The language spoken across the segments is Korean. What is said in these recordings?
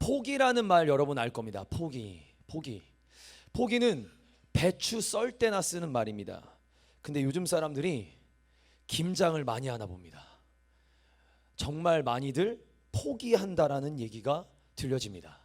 포기라는 말 여러분 알 겁니다. 포기는 배추 썰 때나 쓰는 말입니다. 근데 요즘 사람들이 김장을 많이 하나 봅니다. 정말 많이들 포기한다라는 얘기가 들려집니다.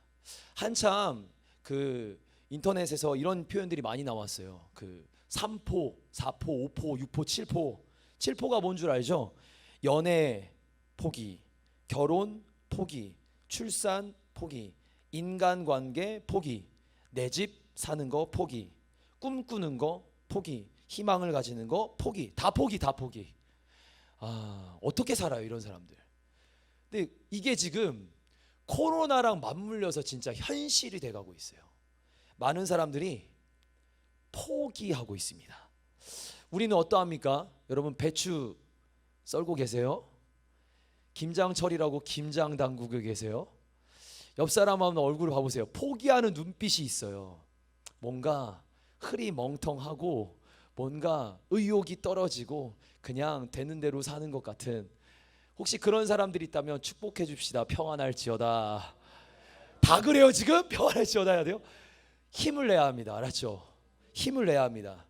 한참 그 인터넷에서 이런 표현들이 많이 나왔어요. 그 3포, 4포, 5포, 6포, 7포. 7포가 뭔 줄 알죠? 연애 포기, 결혼 포기, 출산 포기, 인간관계 포기, 내 집 사는 거 포기, 꿈꾸는 거 포기, 희망을 가지는 거 포기. 다 포기. 어떻게 살아요 이런 사람들. 근데 이게 지금 코로나랑 맞물려서 진짜 현실이 돼가고 있어요. 많은 사람들이 포기하고 있습니다. 우리는 어떠합니까? 여러분 배추 썰고 계세요? 김장철이라고 김장 담그고 계세요? 옆 사람 한번 얼굴을 봐보세요. 포기하는 눈빛이 있어요. 뭔가 흐리멍텅하고 뭔가 의욕이 떨어지고 그냥 되는 대로 사는 것 같은, 혹시 그런 사람들이 있다면 축복해 줍시다. 평안할지어다. 다 그래요 지금? 평안할지어다 해야 돼요? 힘을 내야 합니다. 알았죠? 힘을 내야 합니다.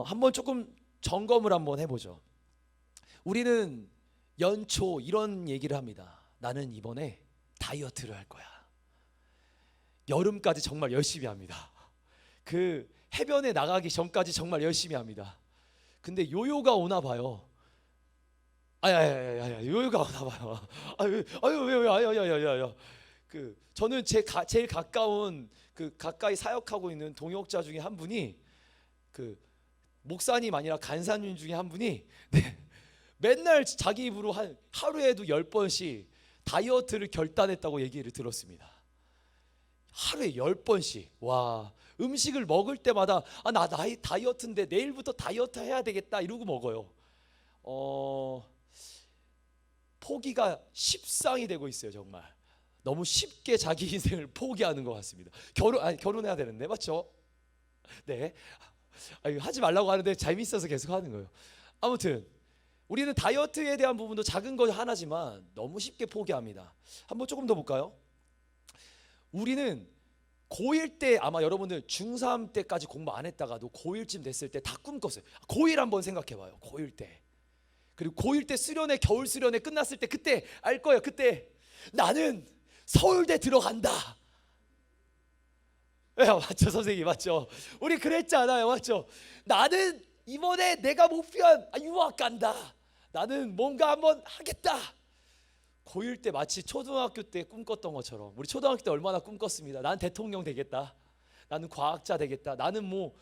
한번 조금 점검을 한번 해보죠. 우리는 연초 이런 얘기를 합니다. 나는 이번에 다이어트를 할 거야. 여름까지 정말 열심히 합니다. 그 해변에 나가기 전까지 정말 열심히 합니다. 근데 요요가 오나 봐요. 요요가 오나 봐요. 아유. 저는 제일 가까운 그 가까이 사역하고 있는 동역자 중에 한 분이, 그 목사님 아니라 간사님 중에 한 분이 맨날 자기 입으로 하루에도 10번씩 다이어트를 결단했다고 얘기를 들었습니다. 하루에 10번씩. 와, 음식을 먹을 때마다 나 다이어트인데 내일부터 다이어트 해야 되겠다 이러고 먹어요. 포기가 십상이 되고 있어요. 정말 너무 쉽게 자기 인생을 포기하는 것 같습니다. 결혼해야 되는데 맞죠? 네, 하지 말라고 하는데 재밌어서 계속 하는 거예요. 아무튼 우리는 다이어트에 대한 부분도 작은 거 하나지만 너무 쉽게 포기합니다. 한번 조금 더 볼까요? 우리는 고1 때, 아마 여러분들 중3 때까지 공부 안 했다가도 고1쯤 됐을 때 다 꿈꿨어요. 고1 한번 생각해봐요. 고1 때. 그리고 고1 때 수련회, 겨울 수련회 끝났을 때 그때 알 거예요. 그때 나는 서울대 들어간다. 맞죠 선생님? 맞죠? 우리 그랬잖아요. 맞죠? 나는 이번에 내가 목표한 유학 간다. 나는 뭔가 한번 하겠다. 고1 때 마치 초등학교 때 꿈꿨던 것처럼, 우리 초등학교 때 얼마나 꿈꿨습니다. 나는 대통령 되겠다. 나는 과학자 되겠다. 나는 뭐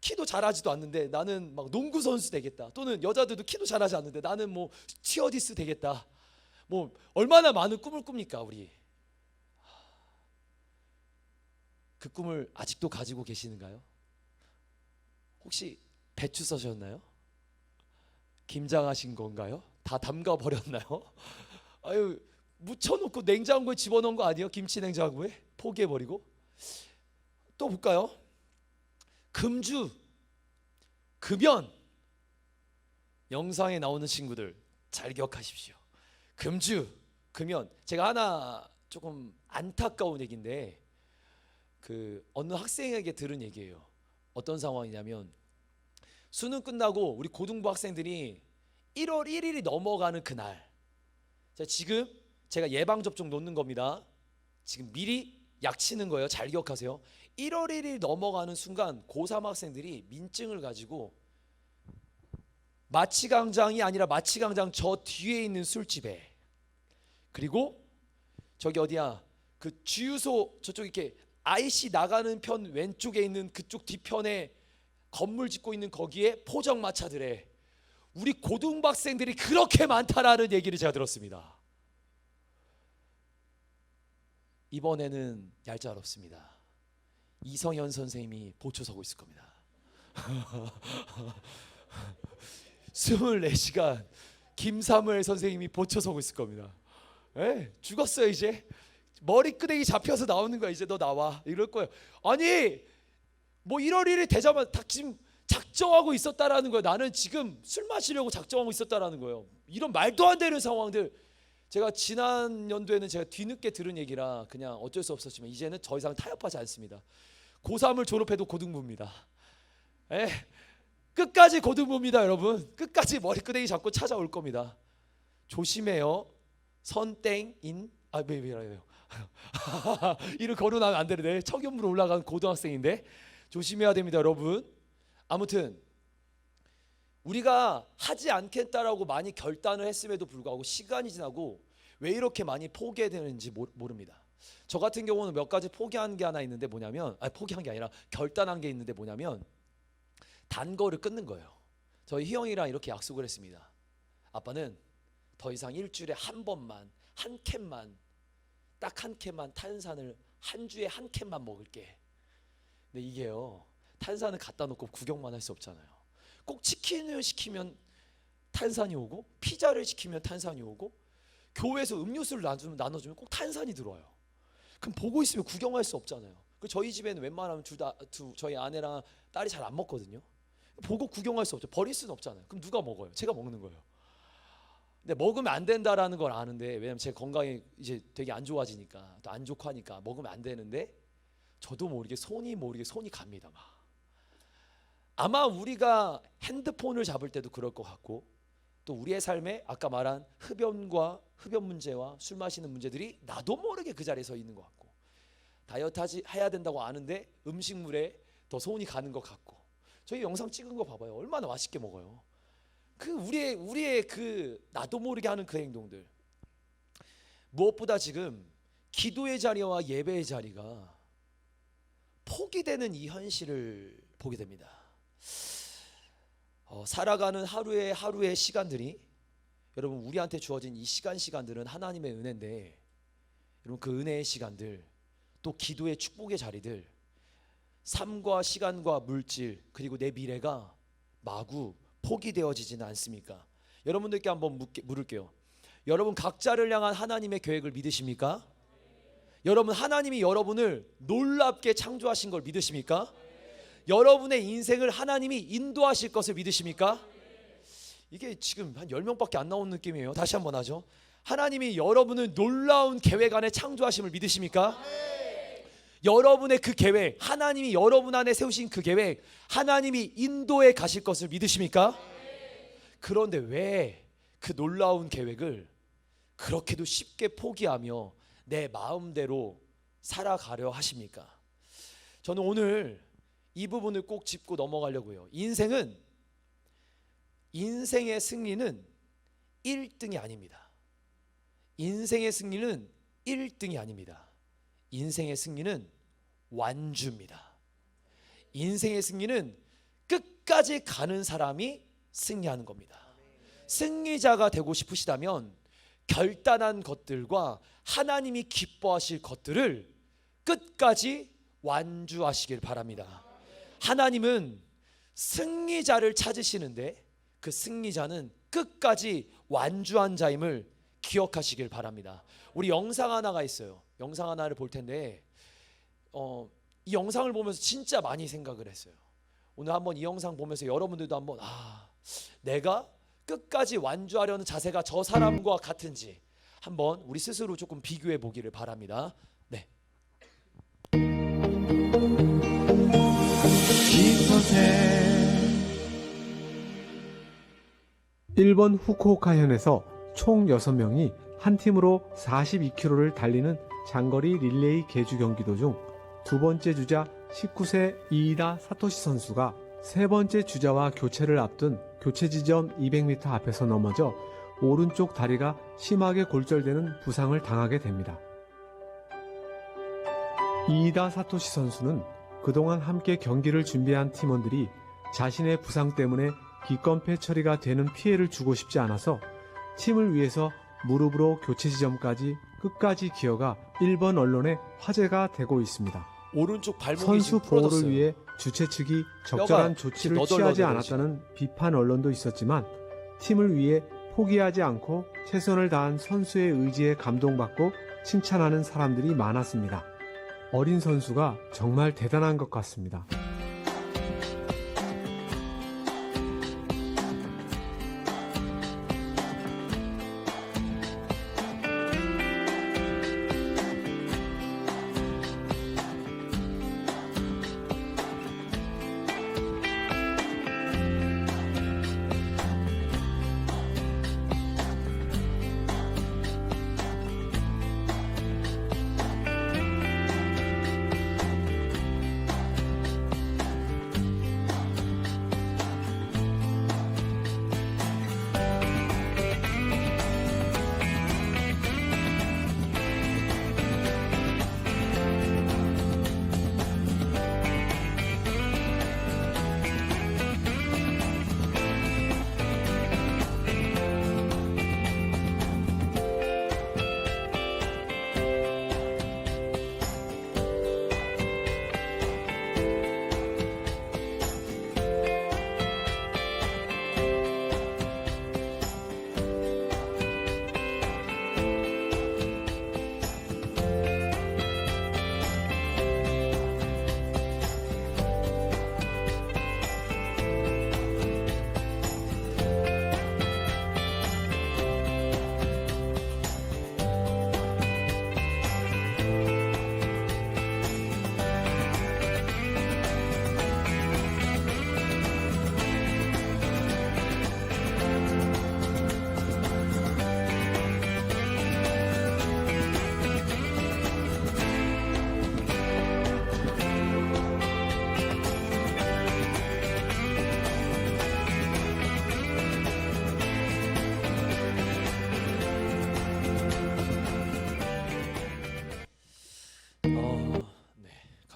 키도 잘하지도 않는데 나는 막 농구 선수 되겠다. 또는 여자들도 키도 잘하지 않는데 나는 뭐 스튜어디스 되겠다. 뭐 얼마나 많은 꿈을 꿉니까 우리. 그 꿈을 아직도 가지고 계시는가요? 혹시 배추 써셨나요? 김장하신 건가요? 다 담가 버렸나요? 묻혀놓고 냉장고에 집어넣은 거 아니에요? 김치 냉장고에 포기해버리고. 또 볼까요? 금주, 금연. 영상에 나오는 친구들 잘 기억하십시오. 금주, 금연. 제가 하나 조금 안타까운 얘기인데, 어느 학생에게 들은 얘기예요. 어떤 상황이냐면, 수능 끝나고 우리 고등부 학생들이 1월 1일이 넘어가는 그날, 지금 제가 예방접종 놓는 겁니다. 지금 미리 약치는 거예요. 잘 기억하세요. 1월 1일 넘어가는 순간 고3 학생들이 민증을 가지고 마치광장이 아니라 마치광장 저 뒤에 있는 술집에, 그리고 저기 어디야, 그 주유소 저쪽 이렇게 IC 나가는 편 왼쪽에 있는 그쪽 뒤편에 건물 짓고 있는 거기에 포장마차들에 우리 고등부 학생들이 그렇게 많다라는 얘기를 제가 들었습니다. 이번에는 얄짤없습니다. 이성현 선생님이 보초 서고 있을 겁니다. 24시간 김사무엘 선생님이 보초 서고 있을 겁니다. 죽었어요. 이제 머리끄댕이 잡혀서 나오는 거야. 이제 너 나와 이럴 거예요. 아니 뭐 1월 1일 되자마자 지금 작정하고 있었다라는 거예요. 나는 지금 술 마시려고 작정하고 있었다라는 거예요. 이런 말도 안 되는 상황들 제가 지난 연도에는 제가 뒤늦게 들은 얘기라 그냥 어쩔 수 없었지만 이제는 더 이상 타협하지 않습니다. 고3을 졸업해도 고등부입니다. 에, 끝까지 고등부입니다, 여러분. 끝까지 머리끄댕이 잡고 찾아올 겁니다. 조심해요. 선땡인 왜요? 이를 거론하면 안 되는데 청년부로 올라간 고등학생인데 조심해야 됩니다, 여러분. 아무튼 우리가 하지 않겠다라고 많이 결단을 했음에도 불구하고 시간이 지나고 왜 이렇게 많이 포기되는지 모릅니다. 저 같은 경우는 몇 가지 포기한 게 하나 있는데 뭐냐면 포기한 게 아니라 결단한 게 있는데 뭐냐면 단 거를 끊는 거예요. 저희 희영이랑 이렇게 약속을 했습니다. 아빠는 더 이상 일주일에 한 번만 한 캔만 딱 한 캔만 탄산을 한 주에 한 캔만 먹을게. 근데 이게요, 탄산을 갖다 놓고 구경만 할 수 없잖아요. 꼭 치킨을 시키면 탄산이 오고 피자를 시키면 탄산이 오고 교회에서 음료수를 나눠주면 꼭 탄산이 들어와요. 그럼 보고 있으면 구경할 수 없잖아요. 저희 집에는 웬만하면 저희 아내랑 딸이 잘 안 먹거든요. 보고 구경할 수 없죠. 버릴 수는 없잖아요. 그럼 누가 먹어요? 제가 먹는 거예요. 근데 먹으면 안 된다라는 걸 아는데, 왜냐면 제 건강이 이제 되게 안 좋아지니까, 또 안 좋고 하니까 먹으면 안 되는데 저도 모르게 손이 갑니다. 막. 아마 우리가 핸드폰을 잡을 때도 그럴 것 같고, 또 우리의 삶에 아까 말한 흡연 문제와 술 마시는 문제들이 나도 모르게 그 자리에 서 있는 것 같고, 다이어트 해야 된다고 아는데 음식물에 더 손이 가는 것 같고. 저희 영상 찍은 거 봐봐요. 얼마나 맛있게 먹어요. 우리의 그 나도 모르게 하는 그 행동들. 무엇보다 지금 기도의 자리와 예배의 자리가 포기되는 이 현실을 보게 됩니다. 살아가는 하루의 시간들이, 여러분 우리한테 주어진 이 시간들은 하나님의 은혜인데, 여러분 그 은혜의 시간들, 또 기도의 축복의 자리들, 삶과 시간과 물질 그리고 내 미래가 마구 포기되어지지는 않습니까? 여러분들께 한번 물을게요. 여러분 각자를 향한 하나님의 계획을 믿으십니까? 여러분 하나님이 여러분을 놀랍게 창조하신 걸 믿으십니까? 여러분의 인생을 하나님이 인도하실 것을 믿으십니까? 이게 지금 한 10명밖에 안 나오는 느낌이에요. 다시 한번 하죠. 하나님이 여러분을 놀라운 계획 안에 창조하심을 믿으십니까? 여러분의 그 계획, 하나님이 여러분 안에 세우신 그 계획, 하나님이 인도해 가실 것을 믿으십니까? 그런데 왜 그 놀라운 계획을 그렇게도 쉽게 포기하며 내 마음대로 살아가려 하십니까? 저는 오늘 이 부분을 꼭 짚고 넘어가려고 해요. 인생의 승리는 1등이 아닙니다. 인생의 승리는 1등이 아닙니다. 인생의 승리는 완주입니다. 인생의 승리는 끝까지 가는 사람이 승리하는 겁니다. 승리자가 되고 싶으시다면 결단한 것들과 하나님이 기뻐하실 것들을 끝까지 완주하시길 바랍니다. 하나님은 승리자를 찾으시는데 그 승리자는 끝까지 완주한 자임을 기억하시길 바랍니다. 우리 영상 하나가 있어요. 영상 하나를 볼 텐데 이 영상을 보면서 진짜 많이 생각을 했어요. 오늘 한번 이 영상 보면서 여러분들도 한번 내가 끝까지 완주하려는 자세가 저 사람과 같은지 한번 우리 스스로 조금 비교해 보기를 바랍니다. 네. 1번 후쿠오카현에서 총 6명이 한 팀으로 42km를 달리는 장거리 릴레이 계주 경기도 중 두 번째 주자 19세 이이다 사토시 선수가 세 번째 주자와 교체를 앞둔 교체 지점 200m 앞에서 넘어져 오른쪽 다리가 심하게 골절되는 부상을 당하게 됩니다. 이이다 사토시 선수는 그동안 함께 경기를 준비한 팀원들이 자신의 부상 때문에 기권패 처리가 되는 피해를 주고 싶지 않아서 팀을 위해서 무릎으로 교체 지점까지 끝까지 기어가 일본 언론에 화제가 되고 있습니다. 오른쪽 발목이 선수 보호를 부러졌어요. 위해 주최 측이 적절한 조치를 취하지 않았다는 비판 언론도 있었지만 팀을 위해 포기하지 않고 최선을 다한 선수의 의지에 감동받고 칭찬하는 사람들이 많았습니다. 어린 선수가 정말 대단한 것 같습니다.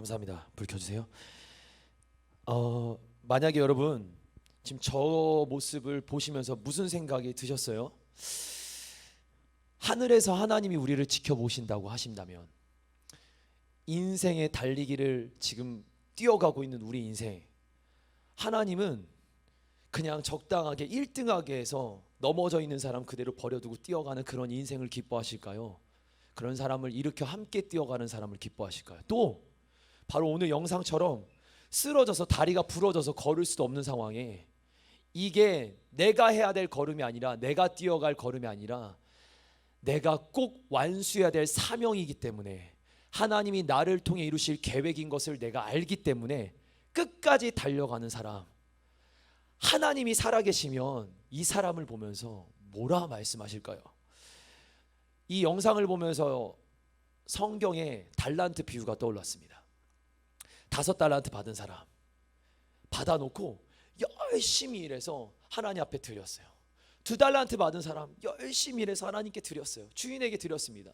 감사합니다. 불 켜주세요. 만약에 여러분 지금 저 모습을 보시면서 무슨 생각이 드셨어요? 하늘에서 하나님이 우리를 지켜보신다고 하신다면, 인생의 달리기를 지금 뛰어가고 있는 우리 인생, 하나님은 그냥 적당하게 1등하게 해서 넘어져 있는 사람 그대로 버려두고 뛰어가는 그런 인생을 기뻐하실까요? 그런 사람을 일으켜 함께 뛰어가는 사람을 기뻐하실까요? 또 바로 오늘 영상처럼 쓰러져서 다리가 부러져서 걸을 수도 없는 상황에, 이게 내가 해야 될 걸음이 아니라, 내가 뛰어갈 걸음이 아니라 내가 꼭 완수해야 될 사명이기 때문에, 하나님이 나를 통해 이루실 계획인 것을 내가 알기 때문에 끝까지 달려가는 사람, 하나님이 살아계시면 이 사람을 보면서 뭐라 말씀하실까요? 이 영상을 보면서 성경에 달란트 비유가 떠올랐습니다. 5달란트 받은 사람, 받아놓고 열심히 일해서 하나님 앞에 드렸어요. 2달란트 받은 사람, 열심히 일해서 하나님께 드렸어요. 주인에게 드렸습니다.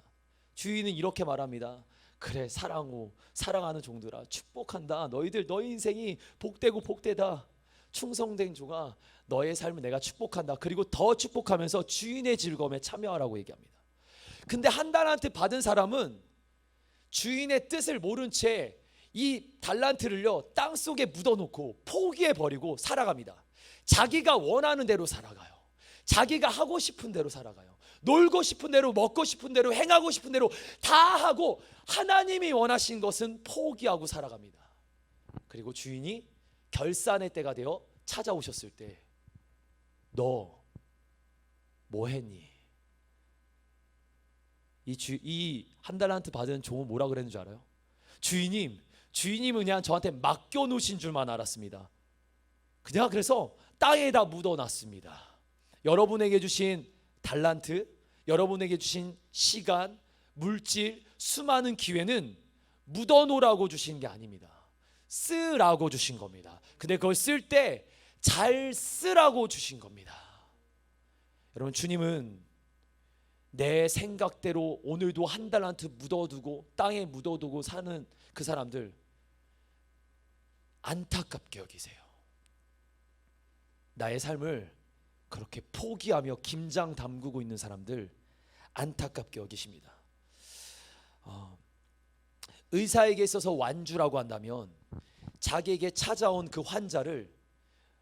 주인은 이렇게 말합니다. 그래, 사랑호, 사랑하는 종들아, 축복한다. 너희들, 너희 인생이 복되고 복되다. 충성된 종아, 너의 삶을 내가 축복한다. 그리고 더 축복하면서 주인의 즐거움에 참여하라고 얘기합니다. 근데 1달란트 받은 사람은 주인의 뜻을 모른 채 이 달란트를요 땅속에 묻어놓고 포기해버리고 살아갑니다. 자기가 원하는 대로 살아가요. 자기가 하고 싶은 대로 살아가요. 놀고 싶은 대로, 먹고 싶은 대로, 행하고 싶은 대로 다 하고, 하나님이 원하신 것은 포기하고 살아갑니다. 그리고 주인이 결산의 때가 되어 찾아오셨을 때, 너 뭐 했니? 이 1달란트 받은 종은 뭐라 그랬는 줄 알아요? 주인님은 그냥 저한테 맡겨놓으신 줄만 알았습니다. 그냥 그래서 땅에다 묻어놨습니다. 여러분에게 주신 달란트, 여러분에게 주신 시간, 물질, 수많은 기회는 묻어놓으라고 주신 게 아닙니다. 쓰라고 주신 겁니다. 근데 그걸 쓸 때 잘 쓰라고 주신 겁니다. 여러분, 주님은 내 생각대로 오늘도 1달란트 묻어두고 땅에 묻어두고 사는 그 사람들 안타깝게 여기세요. 나의 삶을 그렇게 포기하며 김장 담그고 있는 사람들 안타깝게 여기십니다. 의사에게 있어서 완주라고 한다면, 자기에게 찾아온 그 환자를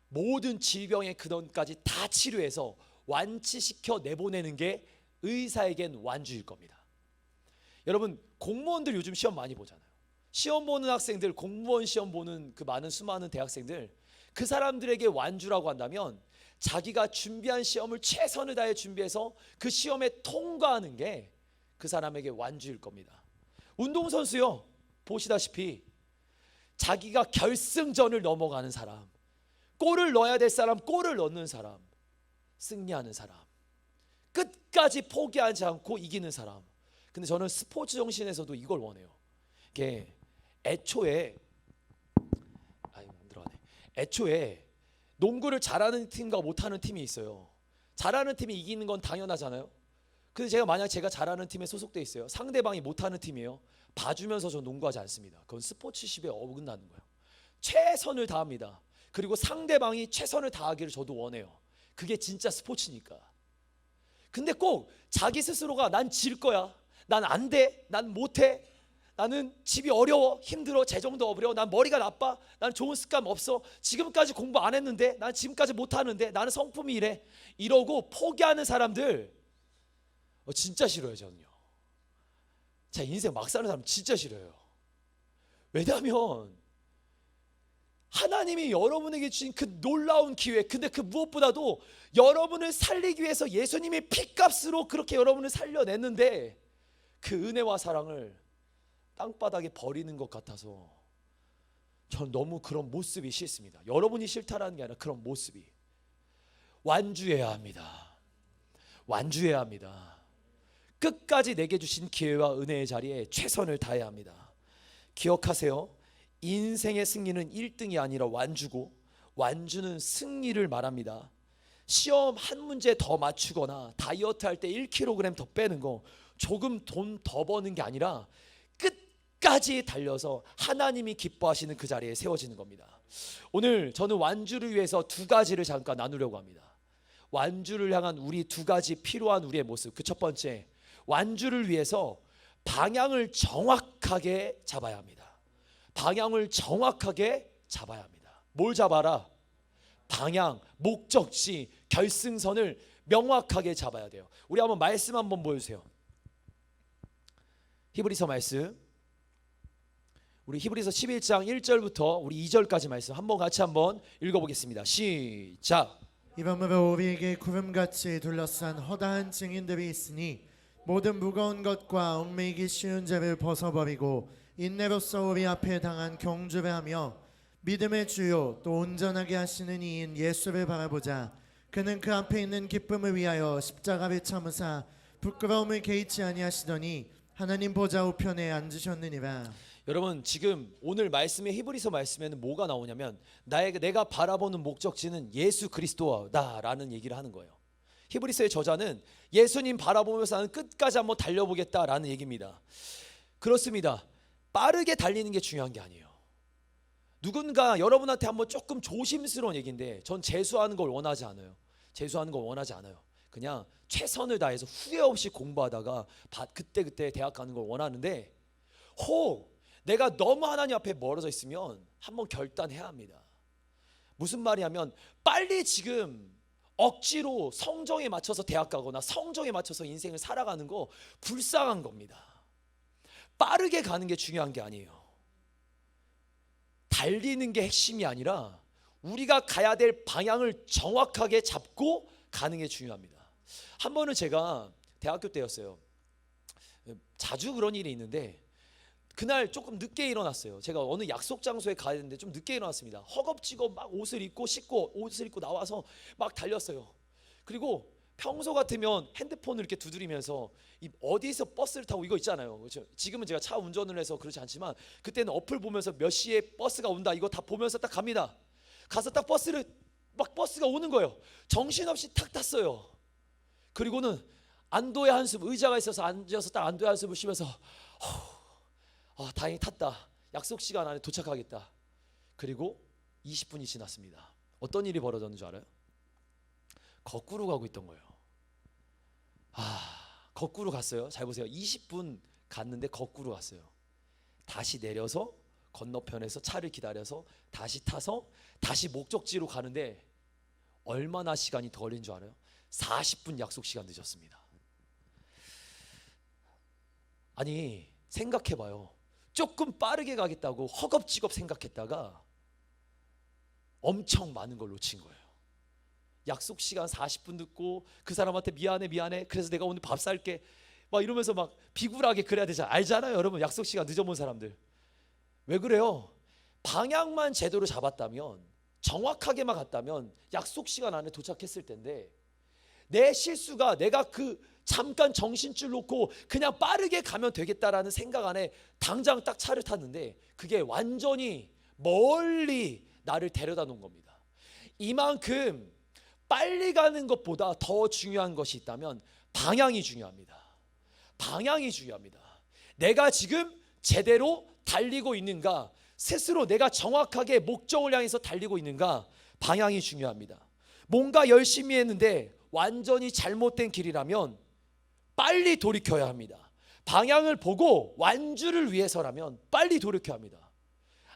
모든 질병의 근원까지 다 치료해서 완치시켜 내보내는 게 의사에겐 완주일 겁니다. 여러분, 공무원들 요즘 시험 많이 보잖아요. 시험 보는 학생들, 공무원 시험 보는 그 많은 수많은 대학생들, 그 사람들에게 완주라고 한다면 자기가 준비한 시험을 최선을 다해 준비해서 그 시험에 통과하는 게 그 사람에게 완주일 겁니다. 운동선수요, 보시다시피 자기가 결승전을 넘어가는 사람, 골을 넣어야 될 사람 골을 넣는 사람, 승리하는 사람, 끝까지 포기하지 않고 이기는 사람. 근데 저는 스포츠 정신에서도 이걸 원해요. 이게 애초에 농구를 잘하는 팀과 못하는 팀이 있어요. 잘하는 팀이 이기는 건 당연하잖아요. 근데 제가 잘하는 팀에 소속돼 있어요. 상대방이 못하는 팀이에요. 봐주면서 저 농구하지 않습니다. 그건 스포츠십에 어긋나는 거예요. 최선을 다합니다. 그리고 상대방이 최선을 다하기를 저도 원해요. 그게 진짜 스포츠니까. 근데 꼭 자기 스스로가 난 질 거야, 난 안 돼, 난 못해, 나는 집이 어려워, 힘들어, 재정도 어려워, 난 머리가 나빠, 난 좋은 습관 없어, 지금까지 공부 안 했는데, 난 지금까지 못하는데, 나는 성품이 이래, 이러고 포기하는 사람들 진짜 싫어요. 저는요, 제 인생 막 사는 사람 진짜 싫어요. 왜냐하면 하나님이 여러분에게 주신 그 놀라운 기회, 근데 그 무엇보다도 여러분을 살리기 위해서 예수님이 피값으로 그렇게 여러분을 살려냈는데, 그 은혜와 사랑을 땅바닥에 버리는 것 같아서 전 너무 그런 모습이 싫습니다. 여러분이 싫다라는 게 아니라 그런 모습이. 완주해야 합니다. 완주해야 합니다. 끝까지 내게 주신 기회와 은혜의 자리에 최선을 다해야 합니다. 기억하세요. 인생의 승리는 1등이 아니라 완주고, 완주는 승리를 말합니다. 시험 한 문제 더 맞추거나 다이어트 할 때 1kg 더 빼는 거, 조금 돈 더 버는 게 아니라 끝까지 달려서 하나님이 기뻐하시는 그 자리에 세워지는 겁니다. 오늘 저는 완주를 위해서 두 가지를 잠깐 나누려고 합니다. 완주를 향한 우리 두 가지 필요한 우리의 모습. 그 첫 번째, 완주를 위해서 방향을 정확하게 잡아야 합니다. 방향을 정확하게 잡아야 합니다. 뭘 잡아라? 방향, 목적지, 결승선을 명확하게 잡아야 돼요. 우리 한번 말씀 한번 보여주세요. 히브리서 말씀, 우리 히브리서 11장 1절부터 우리 2절까지 말씀 한번 같이 한번 읽어보겠습니다. 시작. 이러므로 우리에게 구름같이 둘러싼 허다한 증인들이 있으니 모든 무거운 것과 얽매이기 쉬운 죄를 벗어버리고 인내로써 우리 앞에 당한 경주를 하며 믿음의 주요 또 온전하게 하시는 이인 예수를 바라보자. 그는 그 앞에 있는 기쁨을 위하여 십자가를 참으사 부끄러움을 개의치 아니하시더니 하나님 보좌 우편에 앉으셨느니라. 여러분, 지금 오늘 말씀의 히브리서 말씀에는 뭐가 나오냐면 내가 바라보는 목적지는 예수 그리스도다라는 얘기를 하는 거예요. 히브리서의 저자는 예수님 바라보면서 나는 끝까지 한번 달려보겠다라는 얘기입니다. 그렇습니다. 빠르게 달리는 게 중요한 게 아니에요. 누군가 여러분한테 한번 조금 조심스러운 얘기인데, 전 재수하는 걸 원하지 않아요. 재수하는 걸 원하지 않아요. 그냥 최선을 다해서 후회 없이 공부하다가 그때 대학 가는 걸 원하는데, 내가 너무 하나님 앞에 멀어져 있으면 한번 결단해야 합니다. 무슨 말이냐면, 빨리 지금 억지로 성정에 맞춰서 대학 가거나 성정에 맞춰서 인생을 살아가는 거 불쌍한 겁니다. 빠르게 가는 게 중요한 게 아니에요. 달리는 게 핵심이 아니라 우리가 가야 될 방향을 정확하게 잡고 가는 게 중요합니다. 한 번은 제가 대학교 때였어요. 자주 그런 일이 있는데, 그날 조금 늦게 일어났어요. 제가 어느 약속 장소에 가야 되는데 좀 늦게 일어났습니다. 허겁지겁 막 옷을 입고 나와서 막 달렸어요. 그리고 평소 같으면 핸드폰을 이렇게 두드리면서 어디서 버스를 타고 이거 있잖아요. 그렇죠? 지금은 제가 차 운전을 해서 그렇지 않지만 그때는 어플 보면서 몇 시에 버스가 온다 이거 다 보면서 딱 갑니다. 가서 딱 버스가 오는 거예요. 정신없이 탁 탔어요. 그리고는 안도의 한숨, 의자가 있어서 앉아서 딱 안도의 한숨을 쉬면서 다행히 탔다. 약속 시간 안에 도착하겠다. 그리고 20분이 지났습니다. 어떤 일이 벌어졌는 줄 알아요? 거꾸로 가고 있던 거예요. 거꾸로 갔어요. 잘 보세요. 20분 갔는데 거꾸로 갔어요. 다시 내려서 건너편에서 차를 기다려서 다시 타서 다시 목적지로 가는데 얼마나 시간이 더 걸린 줄 알아요? 40분 약속 시간 늦었습니다. 아니, 생각해봐요. 조금 빠르게 가겠다고 허겁지겁 생각했다가 엄청 많은 걸 놓친 거예요. 약속 시간 40분 늦고 그 사람한테 미안해 그래서 내가 오늘 밥 살게 막 이러면서 막 비굴하게 그래야 되잖아요. 알잖아요 여러분, 약속 시간 늦어본 사람들. 왜 그래요? 방향만 제대로 잡았다면, 정확하게만 갔다면 약속 시간 안에 도착했을 텐데, 내 실수가 내가 그 잠깐 정신줄 놓고 그냥 빠르게 가면 되겠다라는 생각 안에 당장 딱 차를 탔는데 그게 완전히 멀리 나를 데려다 놓은 겁니다. 이만큼 빨리 가는 것보다 더 중요한 것이 있다면 방향이 중요합니다. 방향이 중요합니다. 내가 지금 제대로 달리고 있는가, 스스로 내가 정확하게 목적을 향해서 달리고 있는가, 방향이 중요합니다. 뭔가 열심히 했는데 완전히 잘못된 길이라면 빨리 돌이켜야 합니다. 방향을 보고 완주를 위해서라면 빨리 돌이켜야 합니다.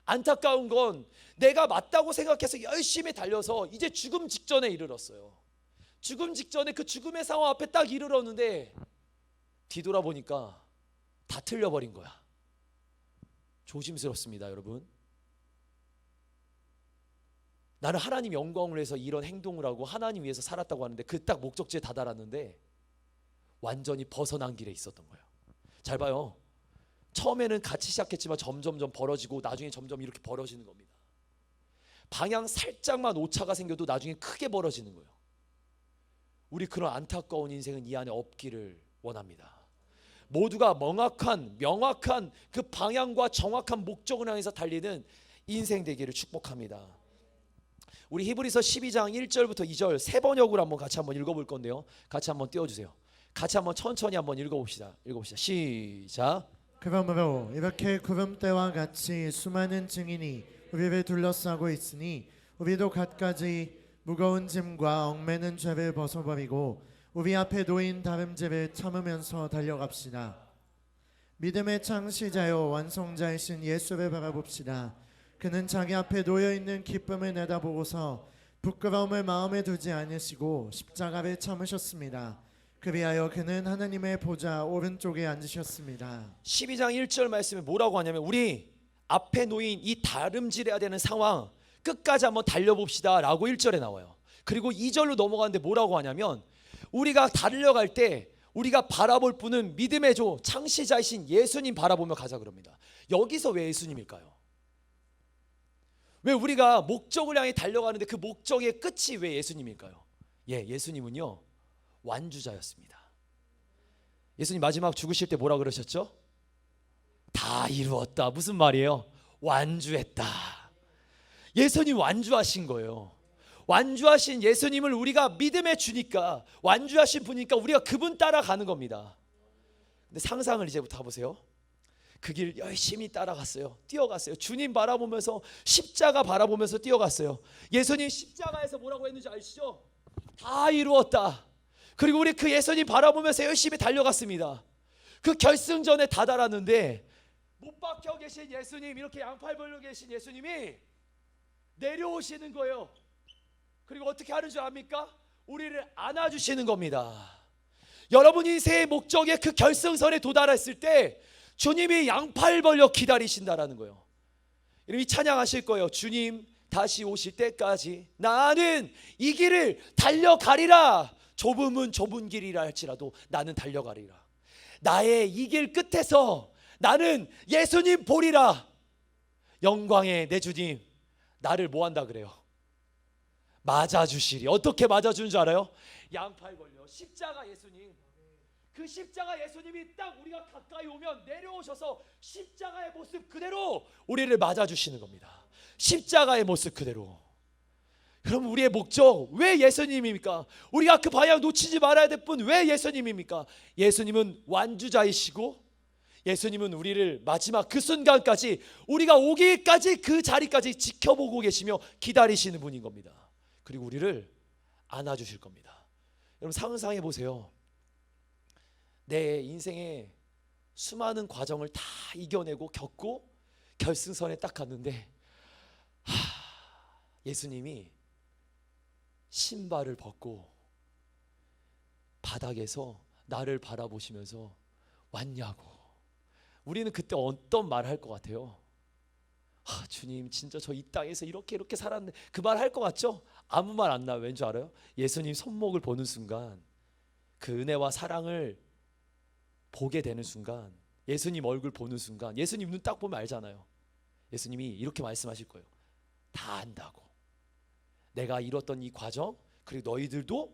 안타까운 건 내가 맞다고 생각해서 열심히 달려서 이제 죽음 직전에 이르렀어요. 죽음 직전에 그 죽음의 상황 앞에 딱 이르렀는데 뒤돌아보니까 다 틀려버린 거야. 조심스럽습니다, 여러분. 나는 하나님 영광을 위해서 이런 행동을 하고 하나님 위해서 살았다고 하는데 그 딱 목적지에 다다랐는데 완전히 벗어난 길에 있었던 거예요. 잘 봐요. 처음에는 같이 시작했지만 점점 벌어지고 나중에 점점 이렇게 벌어지는 겁니다. 방향 살짝만 오차가 생겨도 나중에 크게 벌어지는 거예요. 우리 그런 안타까운 인생은 이 안에 없기를 원합니다. 모두가 명확한 그 방향과 정확한 목적을 향해서 달리는 인생 되기를 축복합니다. 우리 히브리서 12장 1절부터 2절 세 번역으로 같이 한번 읽어볼 건데요. 같이 한번 띄워주세요. 같이 한번 천천히 한번 읽어봅시다. 시작. 그러므로 이렇게 구름대와 같이 수많은 증인이 우리를 둘러싸고 있으니 우리도 갖가지 무거운 짐과 얽매는 죄를 벗어버리고 우리 앞에 놓인 다름질을 참으면서 달려갑시다. 믿음의 창시자요 완성자이신 예수를 바라봅시다. 그는 자기 앞에 놓여있는 기쁨을 내다보고서 부끄러움을 마음에 두지 않으시고 십자가를 참으셨습니다. 그리하여 그는 하나님의 보좌 오른쪽에 앉으셨습니다. 12장 1절 말씀에 뭐라고 하냐면 우리 앞에 놓인 이 다름질해야 되는 상황 끝까지 한번 달려봅시다 라고 1절에 나와요. 그리고 2절로 넘어가는데 뭐라고 하냐면 우리가 달려갈 때 우리가 바라볼 분은 믿음의 조 창시자이신 예수님 바라보며 가자 그럽니다. 여기서 왜 예수님일까요? 왜 우리가 목적을 향해 달려가는데 그 목적의 끝이 왜 예수님일까요? 예수님은요 완주자였습니다. 예수님 마지막 죽으실 때 뭐라 그러셨죠? 다 이루었다. 무슨 말이에요? 완주했다. 예수님 완주하신 거예요. 완주하신 예수님을 우리가 믿음에 주니까 완주하신 분이니까 우리가 그분 따라가는 겁니다. 근데 상상을 이제부터 해보세요. 그 길 열심히 따라갔어요. 뛰어갔어요. 주님 바라보면서 십자가 바라보면서 뛰어갔어요. 예수님 십자가에서 뭐라고 했는지 아시죠? 다 이루었다. 그리고 우리 그 예수님 바라보면서 열심히 달려갔습니다. 그 결승전에 다다랐는데 못 박혀 계신 예수님, 이렇게 양팔 벌려 계신 예수님이 내려오시는 거예요. 그리고 어떻게 하는 줄 압니까? 우리를 안아주시는 겁니다. 여러분 인생의 목적의 그 결승선에 도달했을 때 주님이 양팔 벌려 기다리신다라는 거예요. 여러분 이 찬양하실 거예요. 주님 다시 오실 때까지 나는 이 길을 달려가리라. 좁음은 좁은 길이라 할지라도 나는 달려가리라. 나의 이 길 끝에서 나는 예수님 보리라. 영광의 내 주님 나를 뭐 한다 그래요? 맞아주시리. 어떻게 맞아주는 줄 알아요? 양팔 벌려 십자가 예수님. 그 십자가 예수님이 딱 우리가 가까이 오면 내려오셔서 십자가의 모습 그대로 우리를 맞아주시는 겁니다. 십자가의 모습 그대로. 그럼 우리의 목적 왜 예수님입니까? 우리가 그 방향 놓치지 말아야 될 분 왜 예수님입니까? 예수님은 완주자이시고 예수님은 우리를 마지막 그 순간까지 우리가 오기까지 그 자리까지 지켜보고 계시며 기다리시는 분인 겁니다. 그리고 우리를 안아주실 겁니다. 여러분 상상해 보세요. 내 인생의 수많은 과정을 다 이겨내고 겪고 결승선에 딱 갔는데 예수님이 신발을 벗고 바닥에서 나를 바라보시면서 왔냐고. 우리는 그때 어떤 말 할 것 같아요? 주님 진짜 저 이 땅에서 이렇게 살았는데 그 말 할 것 같죠? 아무 말 안 나요. 왠지 알아요? 예수님 손목을 보는 순간 그 은혜와 사랑을 보게 되는 순간 예수님 얼굴 보는 순간 예수님 눈 딱 보면 알잖아요. 예수님이 이렇게 말씀하실 거예요. 다 안다고. 내가 이뤘던 이 과정 그리고 너희들도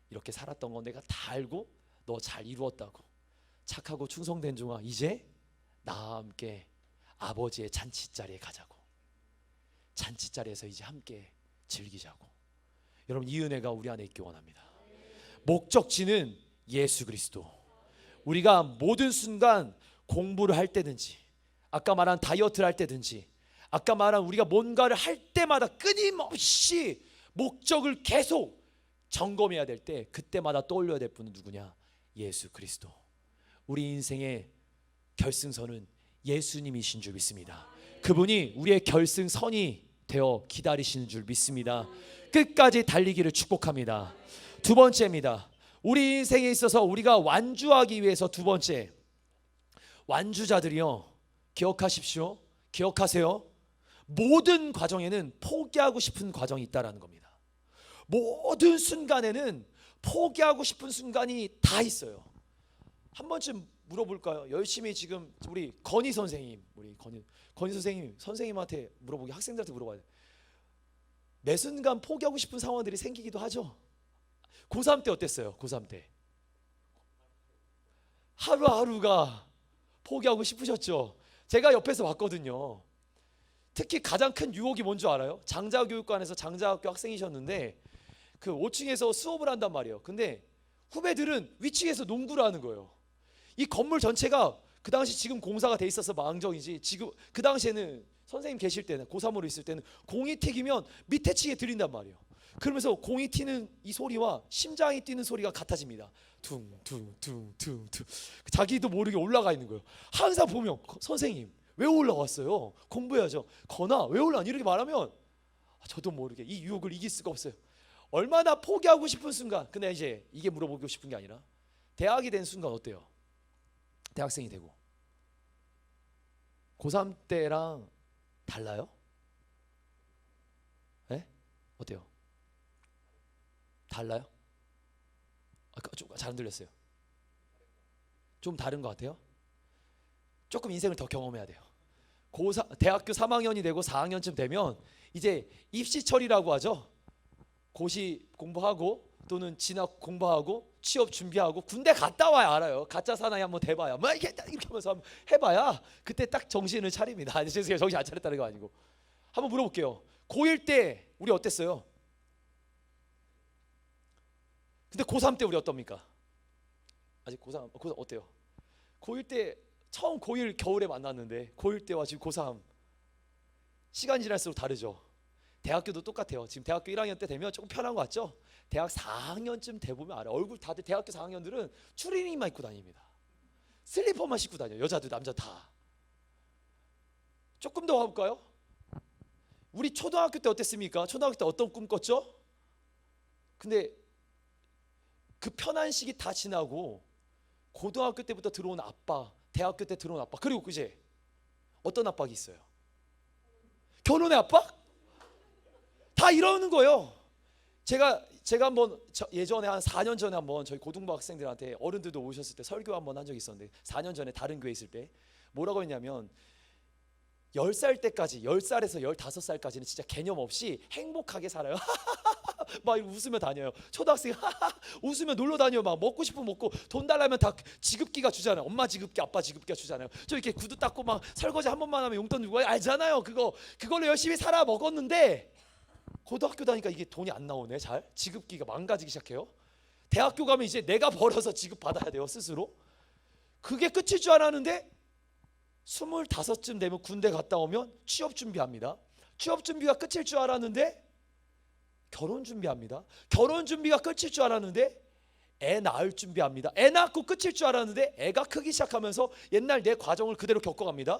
이렇게 살았던 거 내가 다 알고 너 잘 이루었다고. 착하고 충성된 종아 이제 나와 함께 아버지의 잔치자리에 가자고. 잔치자리에서 이제 함께 즐기자고. 여러분 이 은혜가 우리 안에 있기 원합니다. 목적지는 예수 그리스도. 우리가 모든 순간 공부를 할 때든지 아까 말한 다이어트를 할 때든지 아까 말한 우리가 뭔가를 할 때마다 끊임없이 목적을 계속 점검해야 될 때 그때마다 떠올려야 될 분은 누구냐? 예수 그리스도. 우리 인생의 결승선은 예수님이신 줄 믿습니다. 그분이 우리의 결승선이 되어 기다리시는 줄 믿습니다. 끝까지 달리기를 축복합니다. 두 번째입니다. 우리 인생에 있어서 우리가 완주하기 위해서 두 번째, 완주자들이요 기억하십시오. 기억하세요. 모든 과정에는 포기하고 싶은 과정이 있다라는 겁니다. 모든 순간에는 포기하고 싶은 순간이 다 있어요. 한 번쯤 물어볼까요? 열심히 지금 우리 건희 선생님, 우리 건희 선생님한테 물어보기, 학생들한테 물어봐야 돼. 매 순간 포기하고 싶은 상황들이 생기기도 하죠. 고3 때 어땠어요? 고3 때 하루하루가 포기하고 싶으셨죠? 제가 옆에서 봤거든요. 특히 가장 큰 유혹이 뭔지 알아요? 장자교육관에서 장자학교 학생이셨는데 그 5층에서 수업을 한단 말이에요. 근데 후배들은 위층에서 농구를 하는 거예요. 이 건물 전체가 그 당시 지금 공사가 돼 있어서 망정이지, 지금 그 당시에는 선생님 계실 때는, 고3으로 있을 때는 공이 튀기면 밑에 층에 들린단 말이에요. 그러면서 공이 튀는 이 소리와 심장이 뛰는 소리가 같아집니다. 퉁퉁퉁퉁퉁. 자기도 모르게 올라가 있는 거예요. 항상 보면 선생님 왜 올라왔어요? 공부해야죠. 건아 왜 올라왔니? 이렇게 말하면 저도 모르게 이 유혹을 이길 수가 없어요. 얼마나 포기하고 싶은 순간. 근데 이제 이게 물어보고 싶은 게 아니라 대학이 된 순간 어때요? 대학생이 되고 고3 때랑 달라요? 네? 어때요? 달라요? 좀 잘 안 들렸어요. 좀 다른 것 같아요? 조금 인생을 더 경험해야 돼요. 대학교 3학년이 되고 4학년쯤 되면 이제 입시철이라고 하죠. 고시 공부하고 또는 진학 공부하고 취업 준비하고 군대 갔다 와야 알아요. 가짜 사나이 한번 대봐야 막 이렇게 하면서 한번 해봐야 그때 딱 정신을 차립니다. 아니, 죄송해요. 정신 안 차렸다는 거 아니고. 한번 물어볼게요. 고1 때 우리 어땠어요? 근데 고3 때 우리 어떻습니까? 아직 고3 어때요? 고1 때 처음 고1 겨울에 만났는데 고1 때와 지금 고3 시간이 지날수록 다르죠. 대학교도 똑같아요. 지금 대학교 1학년 때 되면 조금 편한 것 같죠? 대학 4학년쯤 돼보면 알아요. 얼굴 다들 대학교 4학년들은 추리닝만 입고 다닙니다. 슬리퍼만 신고 다녀요. 여자도 남자 다. 조금 더 가볼까요? 우리 초등학교 때 어땠습니까? 초등학교 때 어떤 꿈 꿨죠? 근데 그 편한 시기 다 지나고 고등학교 때부터 들어온 압박, 대학교 때 들어온 압박, 그리고 그제 어떤 압박이 있어요? 결혼의 압박? 다 이러는 거예요. 제가 한번 예전에 한 4년 전에 한번 저희 고등부 학생들한테 어른들도 오셨을 때 설교 한번 한 적이 있었는데 4년 전에 다른 교회 있을 때 뭐라고 했냐면 10살 때까지 10살에서 15살까지는 진짜 개념 없이 행복하게 살아요. 막 웃으며 다녀요. 초등학생 웃으며 놀러 다녀요. 막 먹고 싶으면 먹고 돈 달라면 다 지급기가 주잖아요. 엄마 지급기, 아빠 지급기가 주잖아요. 저 이렇게 구두 닦고 막 설거지 한 번만 하면 용돈 주고 알잖아요. 그걸로 열심히 살아 먹었는데 고등학교 다니까 이게 돈이 안 나오네. 잘 지급기가 망가지기 시작해요. 대학교 가면 이제 내가 벌어서 지급 받아야 돼요. 스스로. 그게 끝일 줄 알았는데 25쯤 되면 군대 갔다 오면 취업 준비합니다. 취업 준비가 끝일 줄 알았는데 결혼 준비합니다. 결혼 준비가 끝일 줄 알았는데 애 낳을 준비합니다. 애 낳고 끝일 줄 알았는데 애가 크기 시작하면서 옛날 내 과정을 그대로 겪어갑니다.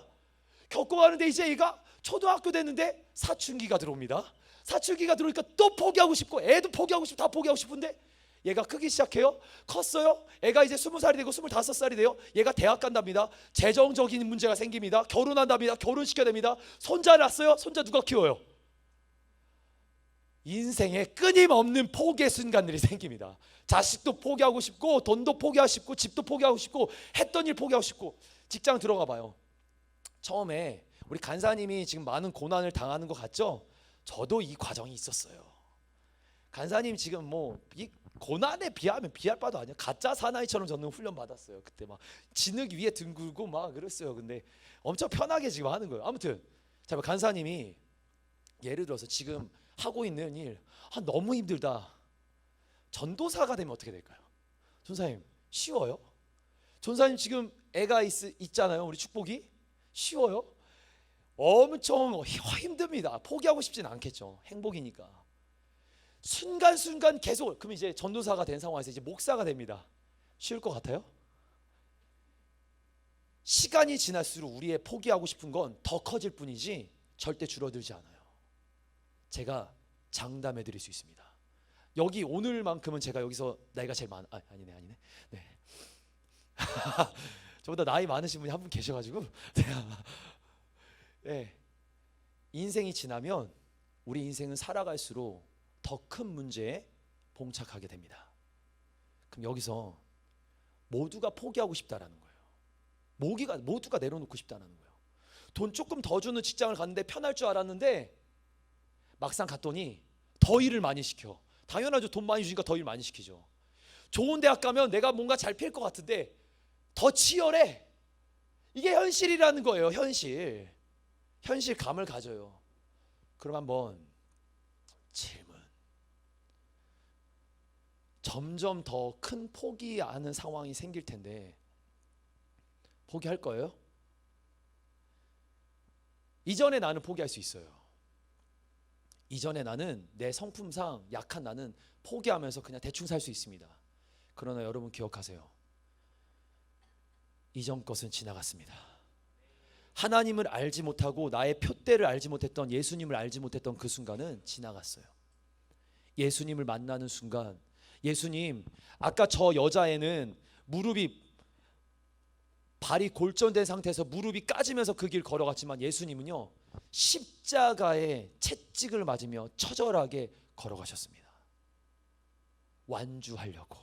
겪어가는데 이제 애가 초등학교 됐는데 사춘기가 들어옵니다. 사춘기가 들어오니까 또 포기하고 싶고 애도 포기하고 싶고 다 포기하고 싶은데 얘가 크기 시작해요. 컸어요. 애가 이제 20살이 되고 25살이 돼요. 얘가 대학 간답니다. 재정적인 문제가 생깁니다. 결혼한답니다. 결혼시켜야 됩니다. 손자 낳았어요. 손자 누가 키워요? 인생에 끊임없는 포기의 순간들이 생깁니다. 자식도 포기하고 싶고 돈도 포기하고 싶고 집도 포기하고 싶고 했던 일 포기하고 싶고 직장 들어가 봐요. 처음에 우리 간사님이 지금 많은 고난을 당하는 것 같죠? 저도 이 과정이 있었어요. 간사님 지금 뭐 이 고난에 비하면 비할 바도 아니에요. 가짜 사나이처럼 저는 훈련 받았어요. 그때 막 진흙 위에 등 굴고 막 그랬어요. 근데 엄청 편하게 지금 하는 거예요. 아무튼 자, 간사님이 예를 들어서 지금 하고 있는 일 너무 힘들다. 전도사가 되면 어떻게 될까요? 전사님 쉬워요? 전사님 지금 애가 있잖아요. 우리 축복이 쉬워요? 엄청 힘듭니다. 포기하고 싶진 않겠죠. 행복이니까. 순간순간 계속. 그럼 이제 전도사가 된 상황에서 이제 목사가 됩니다. 쉬울 것 같아요? 시간이 지날수록 우리의 포기하고 싶은 건 더 커질 뿐이지 절대 줄어들지 않아요. 제가 장담해 드릴 수 있습니다. 여기 오늘만큼은 제가 여기서 나이가 제일 아니네. 네. 저보다 나이 많으신 분이 한 분 계셔가지고 네. 인생이 지나면 우리 인생은 살아갈수록 더 큰 문제에 봉착하게 됩니다. 그럼 여기서 모두가 포기하고 싶다라는 거예요. 모두가 내려놓고 싶다는 거예요. 돈 조금 더 주는 직장을 갔는데 편할 줄 알았는데 막상 갔더니 더 일을 많이 시켜. 당연하죠. 돈 많이 주니까 더 일 많이 시키죠. 좋은 대학 가면 내가 뭔가 잘 필 것 같은데 더 치열해. 이게 현실이라는 거예요. 현실감을 가져요. 그럼 한번 질문. 점점 더 큰 포기하는 상황이 생길 텐데 포기할 거예요? 이전에 나는 포기할 수 있어요. 이전에 나는 내 성품상 약한 나는 포기하면서 그냥 대충 살 수 있습니다. 그러나 여러분 기억하세요. 이전 것은 지나갔습니다. 하나님을 알지 못하고 나의 표대를 알지 못했던, 예수님을 알지 못했던 그 순간은 지나갔어요. 예수님을 만나는 순간, 예수님, 아까 저 여자애는 무릎이, 발이 골전된 상태에서 무릎이 까지면서 그 길 걸어갔지만 예수님은요, 십자가에 채찍을 맞으며 처절하게 걸어가셨습니다. 완주하려고,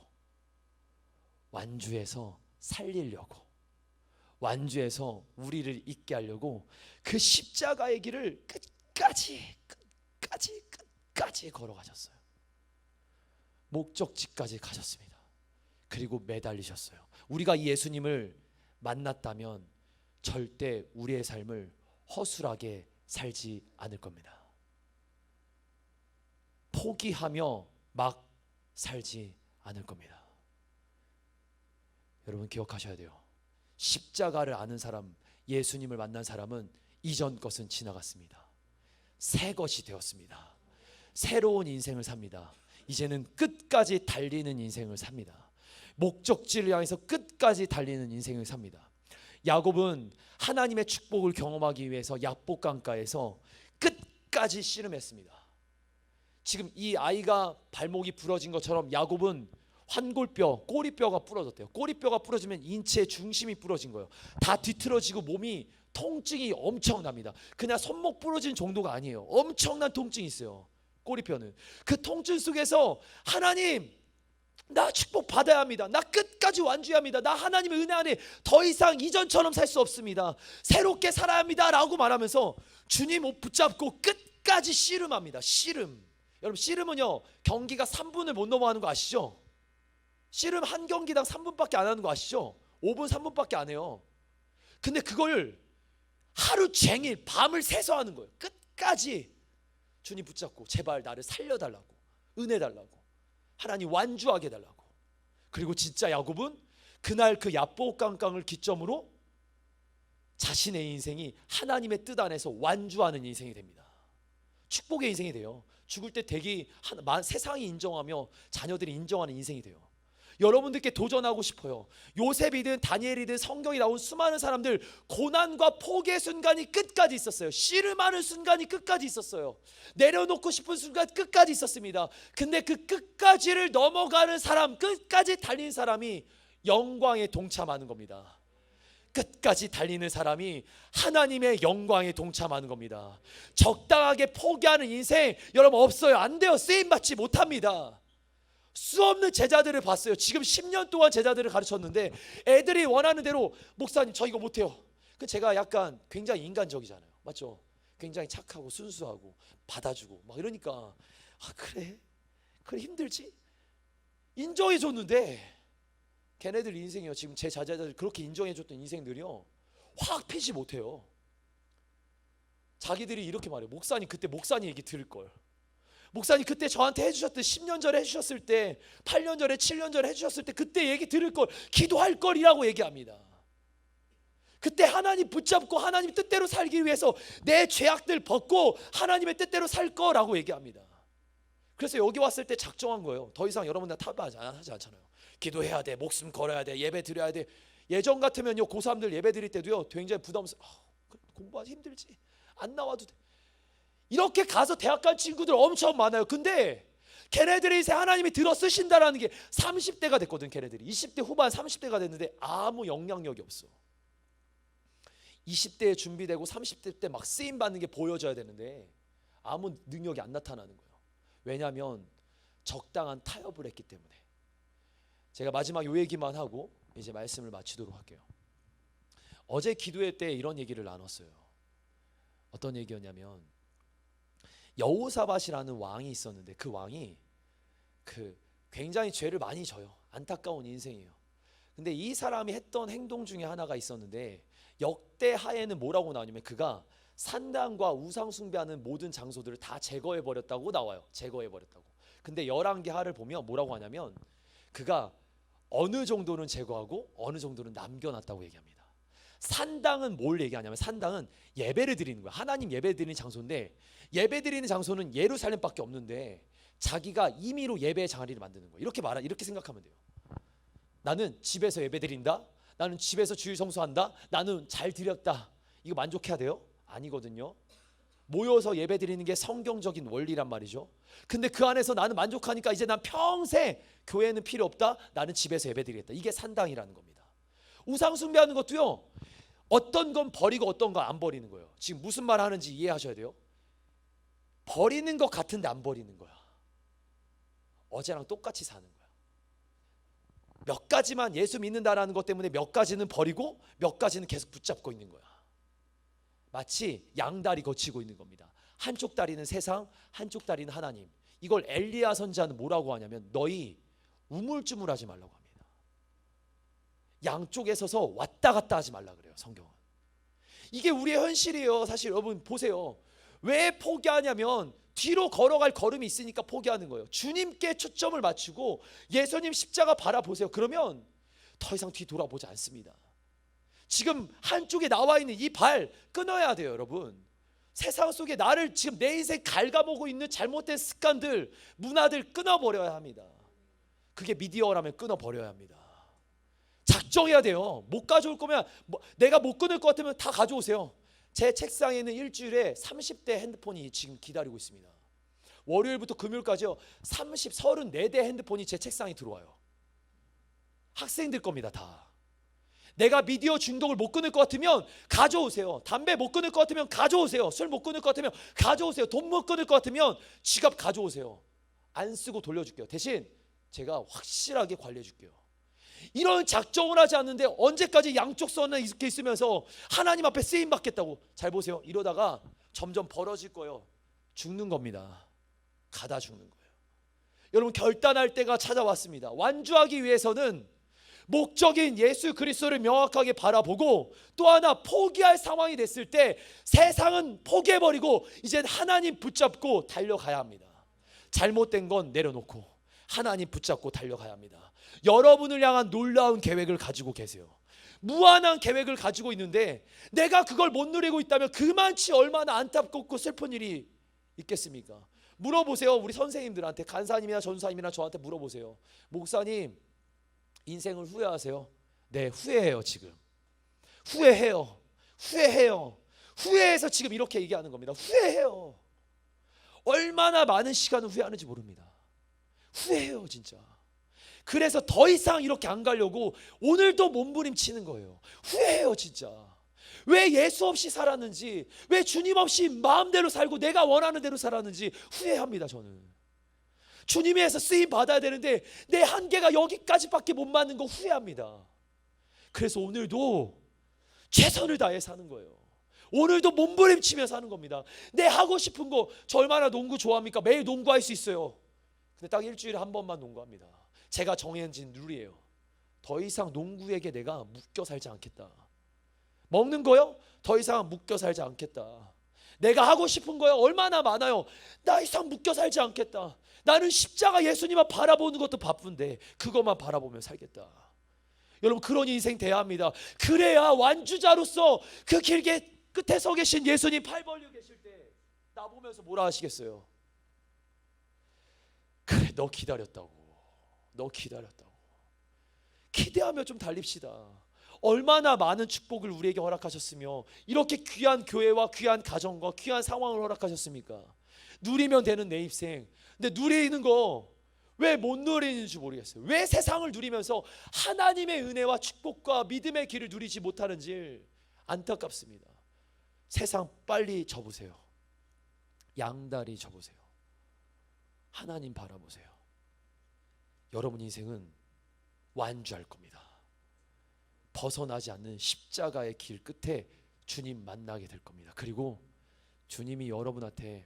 완주해서 살리려고, 완주해서 우리를 있게 하려고 그 십자가의 길을 끝까지 걸어가셨어요. 목적지까지 가셨습니다. 그리고 매달리셨어요. 우리가 이 예수님을 만났다면 절대 우리의 삶을 허술하게 살지 않을 겁니다. 포기하며 막 살지 않을 겁니다. 여러분 기억하셔야 돼요. 십자가를 아는 사람, 예수님을 만난 사람은 이전 것은 지나갔습니다. 새 것이 되었습니다. 새로운 인생을 삽니다. 이제는 끝까지 달리는 인생을 삽니다. 목적지를 향해서 끝까지 달리는 인생을 삽니다. 야곱은 하나님의 축복을 경험하기 위해서 야복 강가에서 끝까지 씨름했습니다. 지금 이 아이가 발목이 부러진 것처럼 야곱은 환골뼈, 꼬리뼈가 부러졌대요. 꼬리뼈가 부러지면 인체의 중심이 부러진 거예요. 다 뒤틀어지고 몸이 통증이 엄청납니다. 그냥 손목 부러진 정도가 아니에요. 엄청난 통증이 있어요. 꼬리뼈는. 그 통증 속에서 하나님, 나 축복 받아야 합니다. 나 끝까지 완주해야 합니다. 나 하나님의 은혜 안에 더 이상 이전처럼 살 수 없습니다. 새롭게 살아야 합니다 라고 말하면서 주님 옷 붙잡고 끝까지 씨름합니다. 씨름. 여러분 씨름은요, 경기가 3분을 못 넘어가는 거 아시죠? 씨름 한 경기당 3분밖에 안 하는 거 아시죠? 5분 3분밖에 안 해요. 근데 그걸 하루 종일 밤을 새서 하는 거예요. 끝까지 주님 붙잡고 제발 나를 살려달라고, 은혜 달라고, 하나님 완주하게 해달라고. 그리고 진짜 야곱은 그날 그 야복 강강을 기점으로 자신의 인생이 하나님의 뜻 안에서 완주하는 인생이 됩니다. 축복의 인생이 돼요. 죽을 때 대기 세상이 인정하며 자녀들이 인정하는 인생이 돼요. 여러분들께 도전하고 싶어요. 요셉이든 다니엘이든 성경이 나온 수많은 사람들, 고난과 포기의 순간이 끝까지 있었어요. 씨름하는 순간이 끝까지 있었어요. 내려놓고 싶은 순간 끝까지 있었습니다. 근데 그 끝까지를 넘어가는 사람, 끝까지 달린 사람이 영광에 동참하는 겁니다. 끝까지 달리는 사람이 하나님의 영광에 동참하는 겁니다. 적당하게 포기하는 인생 여러분 없어요. 안 돼요. 쓰임받지 못합니다. 수없는 제자들을 봤어요. 지금 10년 동안 제자들을 가르쳤는데 애들이 원하는 대로, 목사님 저 이거 못해요. 제가 약간 굉장히 인간적이잖아요. 맞죠? 굉장히 착하고 순수하고 받아주고 막 이러니까, 아 그래 힘들지? 인정해 줬는데 걔네들 인생이요, 지금 제 자제자들 그렇게 인정해 줬던 인생들이요, 확 피지 못해요. 자기들이 이렇게 말해요. 목사님 그때 목사님 얘기 들을 걸. 목사님 그때 저한테 해주셨던 10년 전에 해주셨을 때, 8년 전에 7년 전에 해주셨을 때 그때 얘기 들을 걸, 기도할 걸이라고 얘기합니다. 그때 하나님 붙잡고 하나님 뜻대로 살기 위해서 내 죄악들 벗고 하나님의 뜻대로 살 거라고 얘기합니다. 그래서 여기 왔을 때 작정한 거예요. 더 이상 여러분들 타협하지 않잖아요. 기도해야 돼, 목숨 걸어야 돼, 예배 드려야 돼. 예전 같으면요, 고3들 예배 드릴 때도요 굉장히 부담스러워. 공부하기 힘들지, 안 나와도 돼. 이렇게 가서 대학 간 친구들 엄청 많아요. 근데 걔네들이 이제 하나님이 들어 쓰신다라는 게 30대가 됐거든. 걔네들이 20대 후반 30대가 됐는데 아무 영향력이 없어. 20대에 준비되고 30대 때 막 쓰임 받는 게 보여져야 되는데 아무 능력이 안 나타나는 거예요. 왜냐하면 적당한 타협을 했기 때문에. 제가 마지막 요 얘기만 하고 이제 말씀을 마치도록 할게요. 어제 기도회 때 이런 얘기를 나눴어요. 어떤 얘기였냐면, 여호사밧이라는 왕이 있었는데 그 왕이 굉장히 죄를 많이 져요. 안타까운 인생이에요. 근데 이 사람이 했던 행동 중에 하나가 있었는데, 역대 하에는 뭐라고 나오냐면 그가 산당과 우상 숭배하는 모든 장소들을 다 제거해 버렸다고 나와요. 제거해 버렸다고. 근데 열왕기 하를 보면 뭐라고 하냐면 그가 어느 정도는 제거하고 어느 정도는 남겨놨다고 얘기합니다. 산당은 뭘 얘기하냐면 산당은 예배를 드리는 거야. 하나님 예배 드리는 장소인데 예배 드리는 장소는 예루살렘밖에 없는데 자기가 임의로 예배의 자리를 만드는 거야. 이렇게 생각하면 돼요. 나는 집에서 예배 드린다. 나는 집에서 주일 성수한다. 나는 잘 드렸다. 이거 만족해야 돼요? 아니거든요. 모여서 예배 드리는 게 성경적인 원리란 말이죠. 근데 그 안에서 나는 만족하니까 이제 난 평생 교회는 필요 없다. 나는 집에서 예배 드리겠다. 이게 산당이라는 겁니다. 우상 숭배하는 것도요. 어떤 건 버리고 어떤 건 안 버리는 거예요. 지금 무슨 말 하는지 이해하셔야 돼요. 버리는 것 같은데 안 버리는 거야. 어제랑 똑같이 사는 거야. 몇 가지만 예수 믿는다라는 것 때문에 몇 가지는 버리고 몇 가지는 계속 붙잡고 있는 거야. 마치 양다리 거치고 있는 겁니다. 한쪽 다리는 세상, 한쪽 다리는 하나님. 이걸 엘리야 선지자는 뭐라고 하냐면 너희 우물쭈물하지 말라고 합니다. 양쪽에 서서 왔다 갔다 하지 말라 그래요. 성경은. 이게 우리의 현실이에요. 사실 여러분 보세요. 왜 포기하냐면 뒤로 걸어갈 걸음이 있으니까 포기하는 거예요. 주님께 초점을 맞추고 예수님 십자가 바라보세요. 그러면 더 이상 뒤 돌아보지 않습니다. 지금 한쪽에 나와 있는 이 발 끊어야 돼요, 여러분. 세상 속에 나를 지금 내 인생 갉아먹고 있는 잘못된 습관들, 문화들 끊어버려야 합니다. 그게 미디어라면 끊어버려야 합니다. 작정해야 돼요. 못 가져올 거면 내가 못 끊을 것 같으면 다 가져오세요. 제 책상에는 일주일에 30대 핸드폰이 지금 기다리고 있습니다. 월요일부터 금요일까지요. 34대 핸드폰이 제 책상에 들어와요. 학생들 겁니다. 다. 내가 미디어 중독을 못 끊을 것 같으면 가져오세요. 담배 못 끊을 것 같으면 가져오세요. 술 못 끊을 것 같으면 가져오세요. 돈 못 끊을 것 같으면 지갑 가져오세요. 안 쓰고 돌려줄게요. 대신 제가 확실하게 관리해 줄게요. 이런 작정을 하지 않는데 언제까지 양쪽 선에 이렇게 있으면서 하나님 앞에 쓰임 받겠다고. 잘 보세요. 이러다가 점점 벌어질 거예요. 죽는 겁니다. 가다 죽는 거예요. 여러분 결단할 때가 찾아왔습니다. 완주하기 위해서는 목적인 예수 그리스도를 명확하게 바라보고 또 하나 포기할 상황이 됐을 때 세상은 포기해버리고 이제 하나님 붙잡고 달려가야 합니다. 잘못된 건 내려놓고 하나님 붙잡고 달려가야 합니다. 여러분을 향한 놀라운 계획을 가지고 계세요. 무한한 계획을 가지고 있는데 내가 그걸 못 누리고 있다면 그만치 얼마나 안타깝고 슬픈 일이 있겠습니까? 물어보세요. 우리 선생님들한테 간사님이나 전사님이나 저한테 물어보세요. 목사님 인생을 후회하세요? 네, 후회해요. 지금 후회해요. 후회해서 지금 이렇게 얘기하는 겁니다. 후회해요. 얼마나 많은 시간을 후회하는지 모릅니다. 후회해요 진짜. 그래서 더 이상 이렇게 안 가려고 오늘도 몸부림치는 거예요. 후회해요 진짜. 왜 예수 없이 살았는지, 왜 주님 없이 마음대로 살고 내가 원하는 대로 살았는지 후회합니다. 저는 주님에서 쓰임 받아야 되는데 내 한계가 여기까지밖에 못 맞는 거 후회합니다. 그래서 오늘도 최선을 다해 사는 거예요. 오늘도 몸부림치며 사는 겁니다. 내 하고 싶은 거, 저 얼마나 농구 좋아합니까? 매일 농구할 수 있어요. 근데 딱 일주일에 한 번만 농구합니다. 제가 정해진 룰이에요. 더 이상 농구에게 내가 묶여 살지 않겠다. 먹는 거요? 더 이상 묶여 살지 않겠다. 내가 하고 싶은 거요? 얼마나 많아요. 나 이상 묶여 살지 않겠다. 나는 십자가 예수님만 바라보는 것도 바쁜데 그것만 바라보며 살겠다. 여러분 그런 인생 돼야 합니다. 그래야 완주자로서 그 길게 끝에 서 계신 예수님 팔 벌려 계실 때 나 보면서 뭐라 하시겠어요? 그래 너 기다렸다고. 너 기다렸다고. 기대하며 좀 달립시다. 얼마나 많은 축복을 우리에게 허락하셨으며 이렇게 귀한 교회와 귀한 가정과 귀한 상황을 허락하셨습니까? 누리면 되는 내 인생. 근데 누리는 거 왜 못 누리는지 모르겠어요. 왜 세상을 누리면서 하나님의 은혜와 축복과 믿음의 길을 누리지 못하는지 안타깝습니다. 세상 빨리 접으세요. 양다리 접으세요. 하나님 바라보세요. 여러분 인생은 완주할 겁니다. 벗어나지 않는 십자가의 길 끝에 주님 만나게 될 겁니다. 그리고 주님이 여러분한테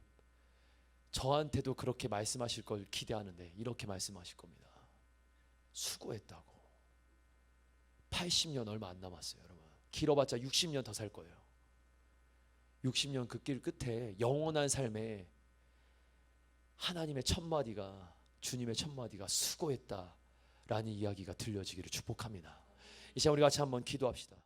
저한테도 그렇게 말씀하실 걸 기대하는데 이렇게 말씀하실 겁니다. 수고했다고. 80년 얼마 안 남았어요. 여러분 길어봤자 60년 더 살 거예요. 60년 그 길 끝에 영원한 삶에 하나님의 첫마디가, 주님의 첫마디가 수고했다라는 이야기가 들려지기를 축복합니다. 이 시간 우리 같이 한번 기도합시다.